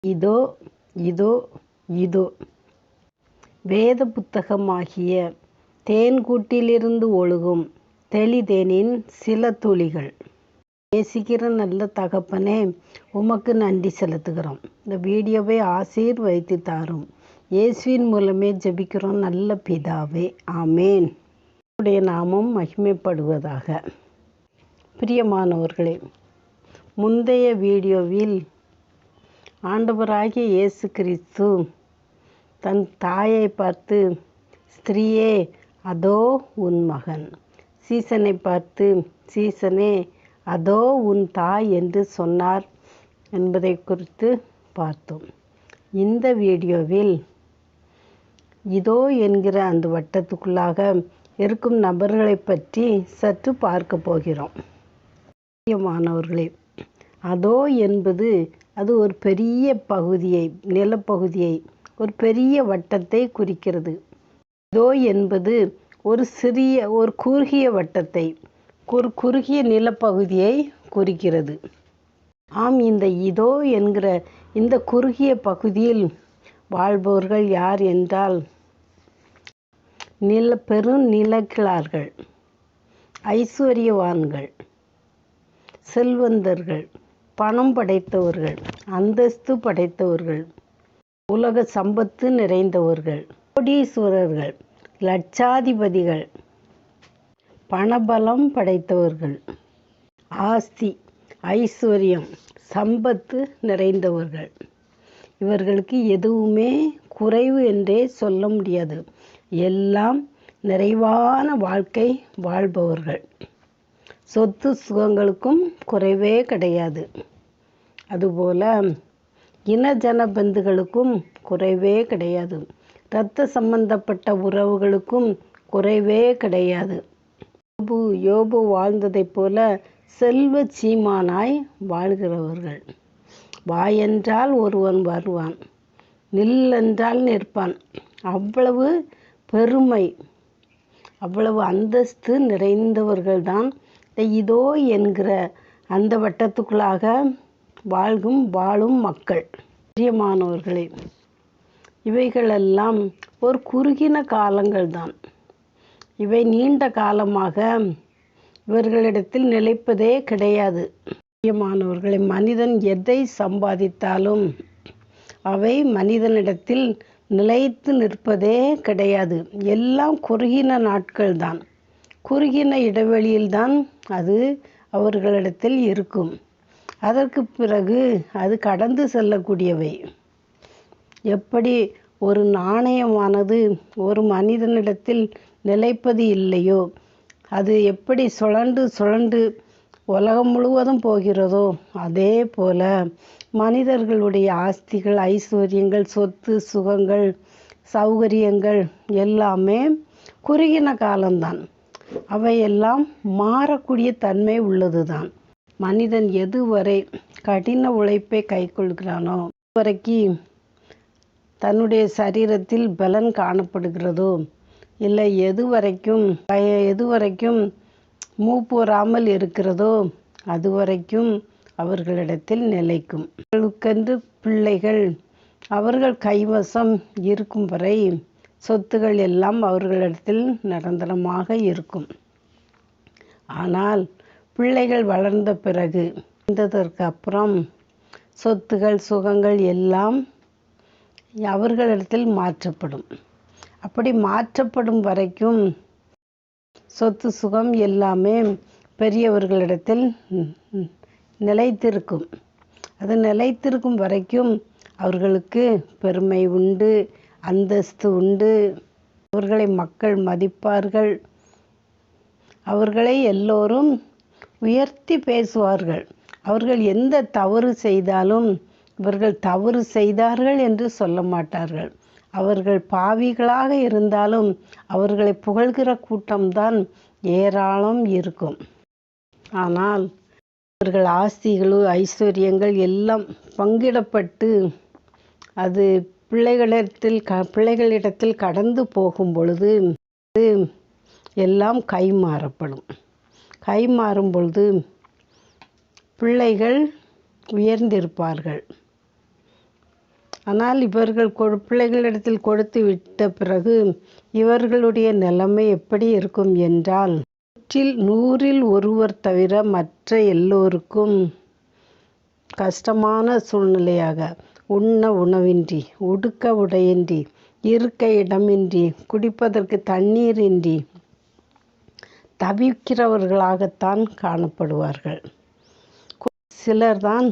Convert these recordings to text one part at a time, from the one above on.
இதோ இதோ இதோ வேத புத்தகமாகிய தேன்கூட்டிலிருந்து ஒழுகும் தெளிதேனின் சில துளிகள். நேசிக்கிற நல்ல தகப்பனே, உமக்கு நன்றி செலுத்துகிறோம். இந்த வீடியோவை ஆசீர்வதித்து தாரும். இயேசுவின் மூலமே ஜெபிக்கிறோம் நல்ல பிதாவே, ஆமேன். உடைய நாமம் மகிமைப்படுவதாக. பிரியமானவர்களே, முந்தைய வீடியோவில் ஆண்டவராகிய இயேசு கிறிஸ்து தன் தாயை பார்த்து, ஸ்திரீயே அதோ உன் மகன், சீசனை பார்த்து, சீசனே அதோ உன் தாய் என்று சொன்னார் என்பதை குறித்து பார்த்தோம். இந்த வீடியோவில் இதோ என்கிற அந்த வட்டத்துக்குள்ளாக இருக்கும் நபர்களை பற்றி சற்று பார்க்க போகிறோம். முக்கியமானவர்களே, அதோ என்பது அது ஒரு பெரிய பகுதியை, நிலப்பகுதியை, ஒரு பெரிய வட்டத்தை குறிக்கிறது. இதோ என்பது ஒரு குறுகிய வட்டத்தை, குறுகிய நிலப்பகுதியை குறிக்கிறது. ஆம், இந்த இதோ என்கிற இந்த குறுகிய பகுதியில் வாழ்பவர்கள் யார் என்றால் பெருநிலக்கிழார்கள், ஐஸ்வர்யவான்கள், செல்வந்தர்கள், பணம் படைத்தவர்கள், அந்தஸ்து படைத்தவர்கள், உலக சம்பத்து நிறைந்தவர்கள், கோடீஸ்வரர்கள், லட்சாதிபதிகள், பணபலம் படைத்தவர்கள், ஆஸ்தி, ஐஸ்வர்யம், சம்பத்து நிறைந்தவர்கள். இவர்களுக்கு எதுவுமே குறைவு என்றே சொல்ல முடியாது. எல்லாம் நிறைவான வாழ்க்கை வாழ்பவர்கள். சொத்து சுகங்களுக்கும் குறைவே கிடையாது. அதுபோல இனஜன பந்துகளுக்கும் குறைவே கிடையாது. இரத்த சம்பந்தப்பட்ட உறவுகளுக்கும் குறைவே கிடையாது. யோபு வாழ்ந்ததைப் போல செல்வ சீமானாய் வாழ்கிறவர்கள். வாயென்றால் ஒருவன் வருவான், நில்லென்றால் நிற்பான். அவ்வளவு பெருமை, அவ்வளவு அந்தஸ்து நிறைந்தவர்கள்தான் இதோ என்கிற அந்த வட்டத்துக்குள்ளாக வாழும் மக்கள். பிரியமானவர்களே, இவைகளெல்லாம் ஒரு குறுகின காலங்கள்தான். இவை நீண்ட காலமாக இவர்களிடத்தில் நிலைப்பதே கிடையாது. பிரியமானவர்களே, மனிதன் எதை சம்பாதித்தாலும் அவை மனிதனிடத்தில் நிலைத்து நிற்பதே கிடையாது. எல்லாம் குறுகின நாட்கள்தான், குறுகின இடைவெளியில்தான் அது அவர்களிடத்தில் இருக்கும். அதற்கு பிறகு அது கடந்து செல்லக்கூடியவை. எப்படி ஒரு நாணயமானது ஒரு மனிதனிடத்தில் நிலைப்பது இல்லையோ, அது எப்படி சுழண்டு உலகம் முழுவதும் போகிறதோ, அதே போல மனிதர்களுடைய ஆஸ்திகள், ஐஸ்வர்யங்கள், சொத்து சுகங்கள், சௌகரியங்கள் எல்லாமே குறுகின காலம்தான். அவையெல்லாம் மாறக்கூடிய தன்மை உள்ளதுதான். மனிதன் எதுவரை கடின உழைப்பை கைக்கொள்கிறானோ, இதுவரைக்கும் தன்னுடைய சரீரத்தில் பலன் காணப்படுகிறதோ, இல்லை எதுவரைக்கும் மூப்பு வராமல் இருக்கிறதோ, அதுவரைக்கும் அவர்களிடத்தில் நிலைக்கும். அவர்களுக்கென்று பிள்ளைகள் அவர்கள் கைவசம் இருக்கும் வரை சொத்துகள் எல்லாம் அவர்களிடத்தில் நிரந்தரமாக இருக்கும். ஆனால் பிள்ளைகள் வளர்ந்த பிறகு, வந்ததற்கு அப்புறம் சொத்துகள் சுகங்கள் எல்லாம் அவர்களிடத்தில் மாற்றப்படும். அப்படி மாற்றப்படும் வரைக்கும் சொத்து சுகம் எல்லாமே பெரியவர்களிடத்தில் நிலைத்திருக்கும். அது நிலைத்திருக்கும் வரைக்கும் அவர்களுக்கு பெருமை உண்டு, அந்தஸ்து உண்டு. அவர்களை மக்கள் மதிப்பார்கள். அவர்களை எல்லோரும் உயர்த்தி பேசுவார்கள். அவர்கள் எந்த தவறு செய்தாலும் இவர்கள் தவறு செய்தார்கள் என்று சொல்ல மாட்டார்கள். அவர்கள் பாவிகளாக இருந்தாலும் அவர்களை புகழ்கிற கூட்டம்தான் ஏராளம் இருக்கும். ஆனால் அவர்கள் ஆஸ்திகள், ஐஸ்வர்யங்கள் எல்லாம் பங்கிடப்பட்டு அது பிள்ளைகளிடத்தில் கடந்து போகும் பொழுது எல்லாம் கைமாறப்படும். கைமாறும் பொழுது பிள்ளைகள் உயர்ந்திருப்பார்கள், ஆனால் இவர்கள் பிள்ளைகளிடத்தில் கொடுத்து விட்ட பிறகு இவர்களுடைய நிலைமை எப்படி இருக்கும் என்றால், 100 ஒருவர் தவிர மற்ற எல்லோருக்கும் கஷ்டமான சூழ்நிலையாக, உண்ண உணவின்றி, உடுக்க உடையின்றி, இருக்க இடமின்றி, குடிப்பதற்கு தண்ணீரின்றி தவிக்கிறவர்களாகத்தான் காணப்படுவார்கள். சிலர்தான்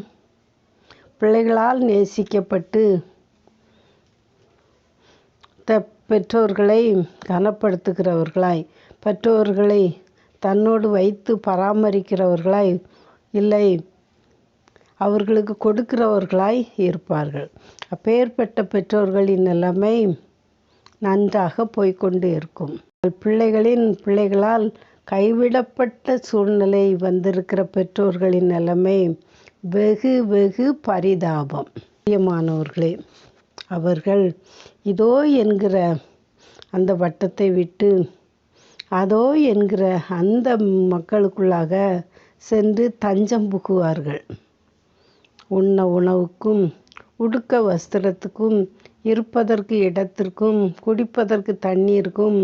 பிள்ளைகளால் நேசிக்கப்பட்டு பெற்றோர்களை கனப்படுத்துகிறவர்களாய், பெற்றோர்களை தன்னோடு வைத்து பராமரிக்கிறவர்களாய், இல்லை அவர்களுக்கு கொடுக்கிறவர்களாய் இருப்பார்கள். அப்பேற்பட்ட பெற்றோர்களின் நிலைமை நன்றாக போய்கொண்டு இருக்கும். பிள்ளைகளால் கைவிடப்பட்ட சூழ்நிலை வந்திருக்கிற பெற்றோர்களின் நிலைமை வெகு வெகு பரிதாபம். பிரியமானவர்களே, அவர்கள் இதோ என்கிற அந்த வட்டத்தை விட்டு அதோ என்கிற அந்த மக்களுக்குள்ளாக சென்று தஞ்சம் புகுவார்கள். உண்ண உணவுக்கும், உடுக்க வஸ்திரத்துக்கும், இருப்பதற்கு இடத்திற்கும், குடிப்பதற்கு தண்ணீருக்கும்,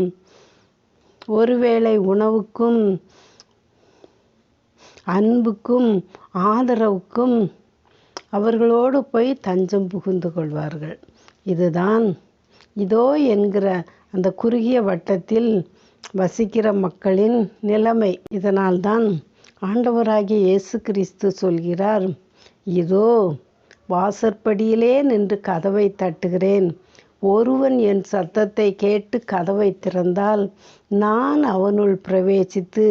ஒருவேளை உணவுக்கும், அன்புக்கும், ஆதரவுக்கும் அவர்களோடு போய் தஞ்சம் புகுந்து கொள்வார்கள். இதுதான் இதோ என்கிற அந்த குறுகிய வட்டத்தில் வசிக்கிற மக்களின் நிலைமை. இதனால்தான் ஆண்டவராகிய இயேசு கிறிஸ்து சொல்கிறார், இதோ வாசற்படியிலே நின்று கதவை தட்டுகிறேன். ஒருவன் என் சத்தத்தை கேட்டு கதவை திறந்தால் நான் அவனுள் பிரவேசித்து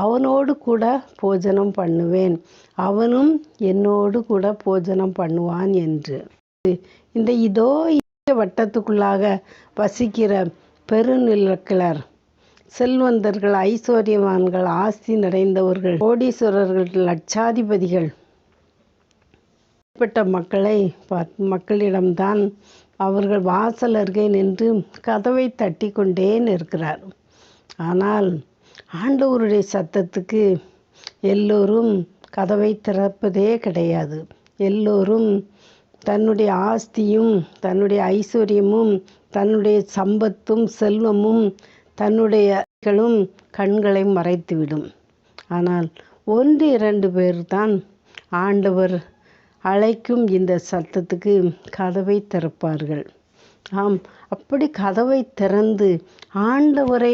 அவனோடு கூட போஜனம் பண்ணுவேன், அவனும் என்னோடு கூட போஜனம் பண்ணுவான் என்று. இந்த இதோ வட்டத்துக்குள்ளாக வசிக்கிற பெருநிலக்கிழர், செல்வந்தர்கள், ஐஸ்வர்யவான்கள், ஆஸ்தி நிறைந்தவர்கள், கோடீஸ்வரர்கள், லட்சாதிபதிகள், மக்களிடம்தான் அவர்கள் வாசல் அருகே நின்று கதவை தட்டி கொண்டே நிற்கிறார். ஆனால் ஆண்டவருடைய சத்தத்துக்கு எல்லோரும் கதவை திறப்பதே கிடையாது. எல்லோரும் தன்னுடைய ஆஸ்தியும், தன்னுடைய ஐஸ்வர்யமும், தன்னுடைய சம்பத்தும், செல்வமும், தன்னுடைய கண்களை மறைத்துவிடும். ஆனால் 1-2 பேர் தான் ஆண்டவர் அழைக்கும் இந்த சத்தத்துக்கு கதவை திறப்பார்கள். ஆம், அப்படி கதவை திறந்து ஆண்டவரை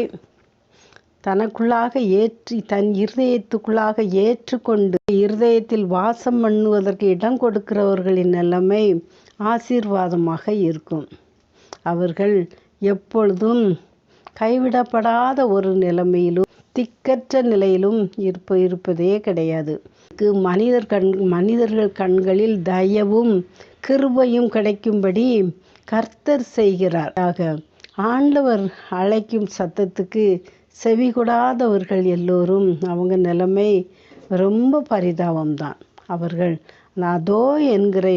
தனக்குள்ளாக ஏற்றி, தன் இருதயத்துக்குள்ளாக ஏற்றுக்கொண்டு இருதயத்தில் வாசம் பண்ணுவதற்கு இடம் கொடுக்கிறவர்களின் நிலைமை ஆசீர்வாதமாக இருக்கும். அவர்கள் எப்பொழுதும் கைவிடப்படாத ஒரு நிலைமையிலும் திக்கற்ற நிலையிலும் இருப்பதே கிடையாது. மனிதர்கள் கண்களில் தயவும் கிருபையும் கிடைக்கும்படி கர்த்தர் செய்கிறார். ஆண்டவர் அழைக்கும் சத்தத்துக்கு செவிகொடாதவர்கள் எல்லோரும் அவங்க நிலைமை ரொம்ப பரிதாபம்தான். அவர்கள் அதோ என்கிற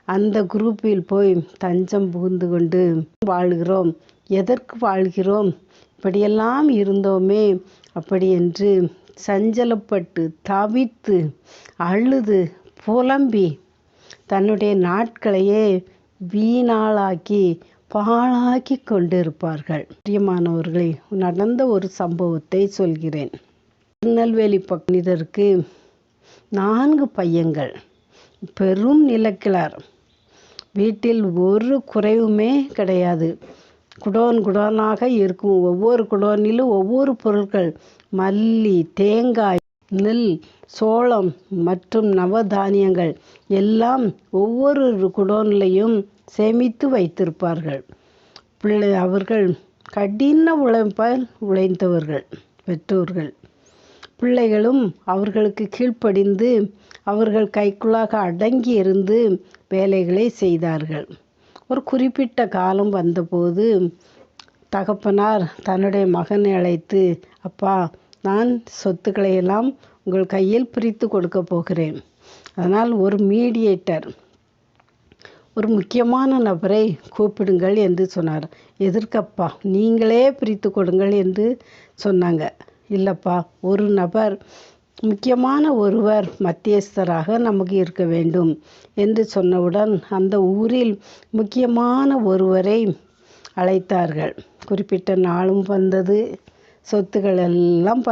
அந்த குரூப்பில் போய் தஞ்சம் புகுந்து கொண்டு வாழ்கிறோம். எதற்கு வாழ்கிறோம்? இப்படியெல்லாம் இருந்தோமே அப்படி என்று சஞ்சலப்பட்டு, தவித்து, அழுது, புலம்பி தன்னுடைய நாட்களையே வீணாளாக்கி பாழாக்கி கொண்டிருப்பார்கள். பிரியமானவர்களே, நடந்த ஒரு சம்பவத்தை சொல்கிறேன். திருநெல்வேலி மனிதருக்கு 4 பையன்கள், பெரும் நிலக்கிழார், வீட்டில் ஒரு குறைவுமே கிடையாது. குடோனாக இருக்கும். ஒவ்வொரு குடோனிலும் ஒவ்வொரு பொருட்கள், மல்லி, தேங்காய், நெல், சோளம் மற்றும் நவதானியங்கள் எல்லாம் ஒவ்வொரு குடோன்லையும் சேமித்து வைத்திருப்பார்கள். அவர்கள் கடின உழைப்பால் உழைத்தவர்கள் பெற்றோர்கள். பிள்ளைகளும் அவர்களுக்கு கீழ்ப்படிந்து அவர்கள் கைக்குள்ளாக அடங்கி இருந்து வேலைகளை செய்தார்கள். ஒரு குறிப்பிட்ட காலம் வந்தபோது தகப்பனார் தன்னுடைய மகனை அழைத்து, அப்பா, நான் சொத்துக்களை எல்லாம் உங்கள் கையில் பிரித்து கொடுக்க போகிறேன். அதனால் ஒரு மீடியேட்டர், ஒரு முக்கியமான நபரை கூப்பிடுங்கள் என்று சொன்னார். எதற்கப்பா? நீங்களே பிரித்து கொடுங்கள் என்று சொன்னாங்க. இல்லைப்பா, ஒரு நபர் முக்கியமான ஒருவர் மத்தியஸ்தராக நமக்கு இருக்க வேண்டும் என்று சொன்னவுடன் அந்த ஊரில் முக்கியமான ஒருவரை அழைத்தார்கள். குறிப்பிட்ட நாளும் வந்தது. சொத்துக்கள் எல்லாம்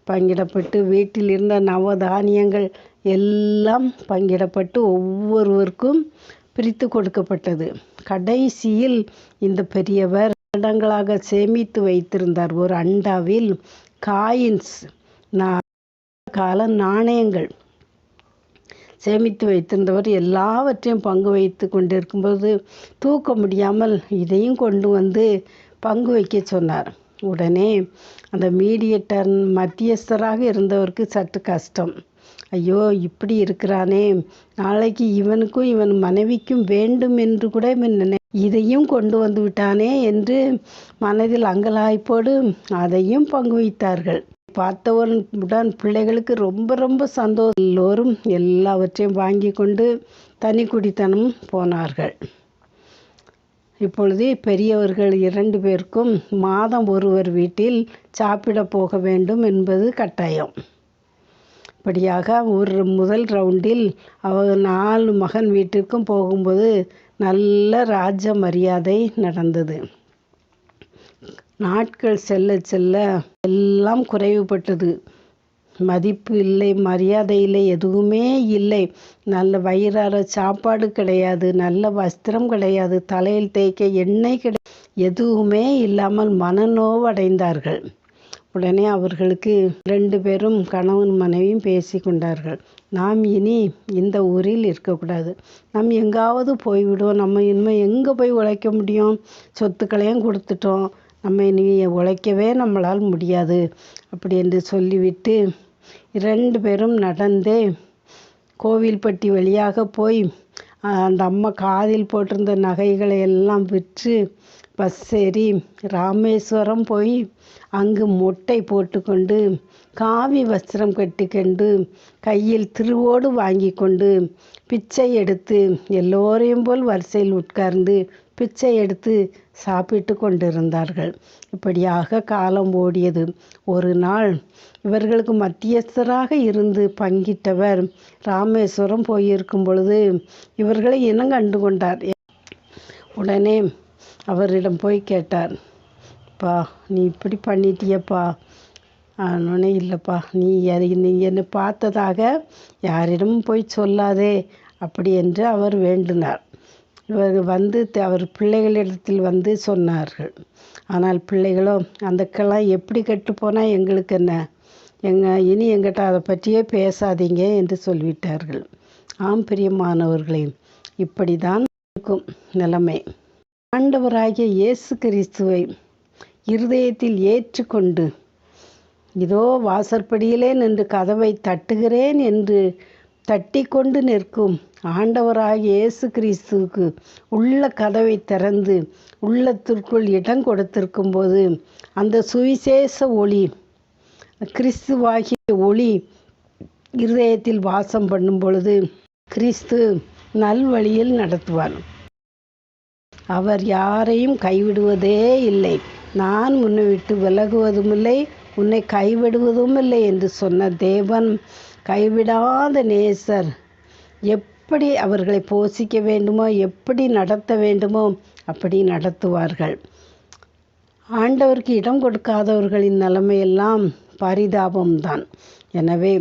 பங்கிடப்பட்டு வீட்டில் இருந்த நவதானியங்கள் எல்லாம் பங்கிடப்பட்டு ஒவ்வொருவருக்கும் பிரித்து கொடுக்கப்பட்டது. கடைசியில் இந்த பெரியவர் வருடங்களாக சேமித்து வைத்திருந்தார். ஒரு அண்டாவில் காயின்ஸ், கால நாணயங்கள் சேமித்து வைத்திருந்தவர் எல்லாவற்றையும் பங்கு வைத்து கொண்டிருக்கும்போது தூக்க முடியாமல் இதையும் கொண்டு வந்து பங்கு வைக்க சொன்னார். உடனே அந்த மீடியேட்டர் மத்தியஸ்தராக இருந்தவருக்கு சற்று கஷ்டம். ஐயோ, இப்படி இருக்கிறானே, நாளைக்கு இவனுக்கும் இவன் மனைவிக்கும் வேண்டும் என்று கூட இதையும் கொண்டு வந்து விட்டானே என்று மனதில் அங்கலாய்ப்போடு அதையும் பங்கு வைத்தார்கள். பார்த்தவுடன் பிள்ளைகளுக்கு ரொம்ப ரொம்ப சந்தோஷம். எல்லோரும் எல்லாவற்றையும் வாங்கி கொண்டு தனி குடித்தனம் போனார்கள். இப்பொழுது பெரியவர்கள் 2 பேருக்கும் மாதம் ஒருவர் வீட்டில் சாப்பிட போக வேண்டும் என்பது கட்டாயம். இப்படியாக ஒரு முதல் ரவுண்டில் அவர் 4 மகன் வீட்டிற்கும் போகும்போது நல்ல ராஜ மரியாதை நடந்தது. நாட்கள் செல்ல செல்ல எல்லாம் குறைவுபட்டது. மதிப்பு இல்லை, மரியாதை இல்லை, எதுவுமே இல்லை. நல்ல வயிறார சாப்பாடு கிடையாது, நல்ல வஸ்திரம் கிடையாது, தலையில் தேய்க்க எண்ணெய் கிடையாது, எதுவுமே இல்லாமல் மனநோவடைந்தார்கள். உடனே அவர்களுக்கு 2 பேரும் கணவன் மனைவியும் பேசி கொண்டார்கள். நாம் இனி இந்த ஊரில் இருக்கக்கூடாது, நாம் எங்காவது போய்விடுவோம். நம்ம இனிமேல் எங்கே போய் உழைக்க முடியும்? சொத்துக்களையும் கொடுத்துட்டோம், நம்ம இனி உழைக்கவே நம்மளால் முடியாது அப்படி என்று சொல்லிவிட்டு 2 பேரும் நடந்தே கோவில்பட்டி வழியாக போய் அந்த அம்மா காதில் போட்டிருந்த நகைகளை எல்லாம் விற்று பஸ் ஏறி ராமேஸ்வரம் போய் அங்கு மொட்டை போட்டுக்கொண்டு காவி வஸ்திரம் கட்டிக்கொண்டு கையில் திருவோடு வாங்கி கொண்டு பிச்சை எடுத்து எல்லோரையும் போல் வரிசையில் உட்கார்ந்து பிச்சை எடுத்து சாப்பிட்டு கொண்டிருந்தார்கள். இப்படியாக காலம் ஓடியது. ஒரு நாள் இவர்களுக்கு மத்தியஸ்தராக இருந்து பங்கிட்டவர் ராமேஸ்வரம் போயிருக்கும் பொழுது இவர்களை இனம் கண்டு கொண்டார். உடனே அவரிடம் போய் கேட்டார், "பா, நீ இப்படி பண்ணிட்டியப்பா." ஆனோடனே, "இல்லைப்பா, நீ என்னை பார்த்ததாக யாரிடமும் போய் சொல்லாதே" அப்படி என்று அவர் வேண்டினார். இவர் வந்து அவர் பிள்ளைகளிடத்தில் வந்து சொன்னார்கள். ஆனால் பிள்ளைகளோ, "அந்தக்கெல்லாம் எப்படி கெட்டுப்போனால் எங்களுக்கு என்ன, இனி எங்கிட்ட அதை பற்றியே பேசாதீங்க" என்று சொல்லிவிட்டார்கள். ஆம் பிரியமானவர்களே, இப்படி தான் இருக்கும் நிலைமை. ஆண்டவராகிய இயேசு கிறிஸ்துவை இருதயத்தில் ஏற்றுக்கொண்டு இதோ வாசற்படியிலே நின்று கதவை தட்டுகிறேன் என்று தட்டி கொண்டு நிற்கும் ஆண்டவராகிய இயேசு கிறிஸ்துவுக்கு உள்ள கதவை திறந்து உள்ளத்திற்குள் இடம் கொடுத்திருக்கும் போது அந்த சுவிசேஷ ஒளி, கிறிஸ்துவாகிய ஒளி இருதயத்தில் வாசம் பண்ணும் பொழுது கிறிஸ்து நல்வழியில் நடத்துவார். அவர் யாரையும் கைவிடுவதே இல்லை. "நான் உன்னை விட்டு விலகுவதும் இல்லை, உன்னை கைவிடுவதும் இல்லை" என்று சொன்ன தேவன் கைவிடாத நேசர். எப்படி அவர்களை போஷிக்க வேண்டுமோ, எப்படி நடத்த வேண்டுமோ அப்படி நடத்துவார்கள். ஆண்டவருக்கு இடம் கொடுக்காதவர்களின் நிலைமையெல்லாம் பரிதாபம்தான். எனவே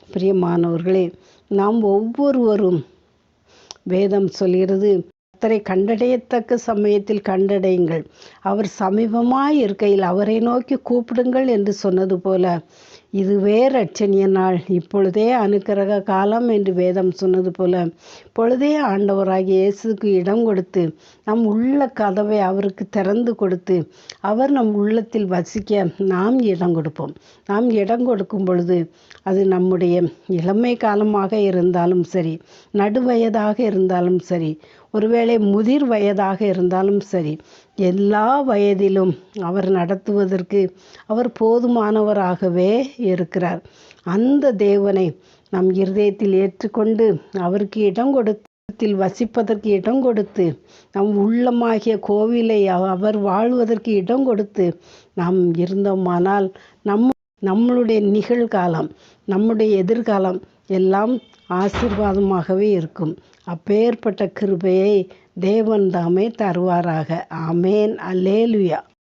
பிரியமானவர்களே, நாம் ஒவ்வொருவரும், வேதம் சொல்கிறது, கர்த்தரை கண்டடையத்தக்க சமயத்தில் கண்டடையுங்கள், அவர் சமீபமாய் இருக்கையில் அவரை நோக்கி கூப்பிடுங்கள் என்று சொன்னது போல இதுவே இரட்சணிய நாள், இப்பொழுதே அனுக்கிரக காலம் என்று வேதம் சொன்னது போல இப்பொழுதே ஆண்டவராகிய இயேசுக்கு இடம் கொடுத்து நம் உள்ள கதவை அவருக்கு திறந்து கொடுத்து அவர் நம் உள்ளத்தில் வசிக்க நாம் இடம் கொடுப்போம். நாம் இடம் கொடுக்கும் பொழுது அது நம்முடைய இளமை காலமாக இருந்தாலும் சரி, நடுவயதாக இருந்தாலும் சரி, ஒருவேளை முதிர் வயதாக இருந்தாலும் சரி, எல்லா வயதிலும் அவர் நடத்துவதற்கு அவர் போதுமானவராகவே இருக்கிறார். அந்த தேவனை நம் இருதயத்தில் ஏற்றுக்கொண்டு அவருக்கு இடம் கொடுத்தில் வசிப்பதற்கு இடம் கொடுத்து நம் உள்ளமாகிய கோவிலை அவர் வாழ்வதற்கு இடம் கொடுத்து நாம் இருந்தோமானால் நம்மளுடைய நிகழ்காலம், நம்முடைய எதிர்காலம் எல்லாம் ஆசீர்வாதமாகவே இருக்கும். அப்பேற்பட்ட கிருபையை தேவன் தாமே தருவாராக. ஆமேன். அல்லேலுயா.